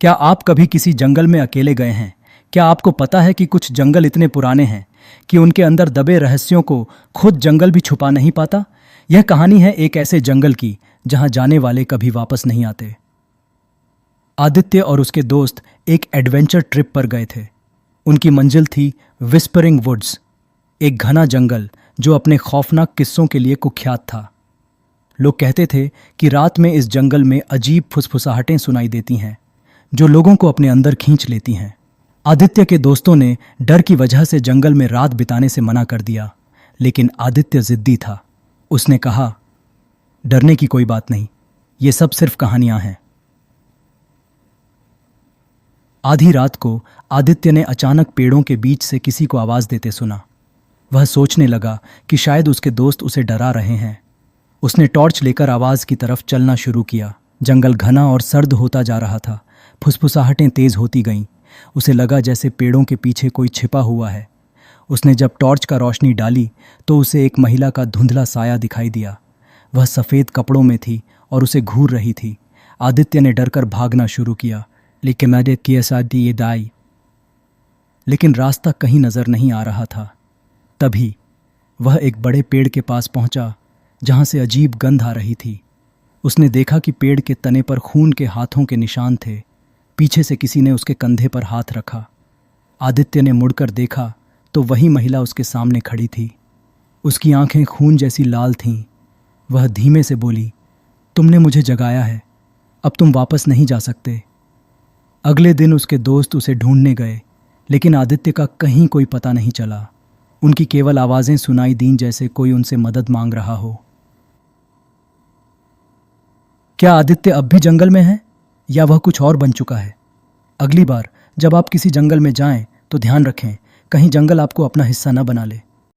क्या आप कभी किसी जंगल में अकेले गए हैं? क्या आपको पता है कि कुछ जंगल इतने पुराने हैं कि उनके अंदर दबे रहस्यों को खुद जंगल भी छुपा नहीं पाता? यह कहानी है एक ऐसे जंगल की जहां जाने वाले कभी वापस नहीं आते। आदित्य और उसके दोस्त एक एडवेंचर ट्रिप पर गए थे। उनकी मंजिल थी विस्परिंग वुड्स, एक घना जंगल जो अपने खौफनाक किस्सों के लिए कुख्यात था। लोग कहते थे कि रात में इस जंगल में अजीब फुसफुसाहटें सुनाई देती हैं जो लोगों को अपने अंदर खींच लेती हैं। आदित्य के दोस्तों ने डर की वजह से जंगल में रात बिताने से मना कर दिया, लेकिन आदित्य जिद्दी था। उसने कहा, डरने की कोई बात नहीं, ये सब सिर्फ कहानियां हैं। आधी रात को आदित्य ने अचानक पेड़ों के बीच से किसी को आवाज देते सुना। वह सोचने लगा कि शायद उसके दोस्त उसे डरा रहे हैं। उसने टॉर्च लेकर आवाज की तरफ चलना शुरू किया। जंगल घना और सर्द होता जा रहा था। फुसफुसाहटें तेज होती गईं। उसे लगा जैसे पेड़ों के पीछे कोई छिपा हुआ है। उसने जब टॉर्च का रोशनी डाली तो उसे एक महिला का धुंधला साया दिखाई दिया। वह सफ़ेद कपड़ों में थी और उसे घूर रही थी। आदित्य ने डरकर भागना शुरू किया, लेकिन रास्ता कहीं नजर नहीं आ रहा था। तभी वह एक बड़े पेड़ के पास पहुंचा जहां से अजीब गंध आ रही थी। उसने देखा कि पेड़ के तने पर खून के हाथों के निशान थे। पीछे से किसी ने उसके कंधे पर हाथ रखा। आदित्य ने मुड़कर देखा तो वही महिला उसके सामने खड़ी थी। उसकी आंखें खून जैसी लाल थीं। वह धीमे से बोली, तुमने मुझे जगाया है, अब तुम वापस नहीं जा सकते। अगले दिन उसके दोस्त उसे ढूंढने गए, लेकिन आदित्य का कहीं कोई पता नहीं चला। उनकी केवल आवाज़ें सुनाई दीं जैसे कोई उनसे मदद मांग रहा हो। क्या आदित्य अब भी जंगल में है या वह कुछ और बन चुका है? अगली बार जब आप किसी जंगल में जाएं तो ध्यान रखें कहीं जंगल आपको अपना हिस्सा न बना ले।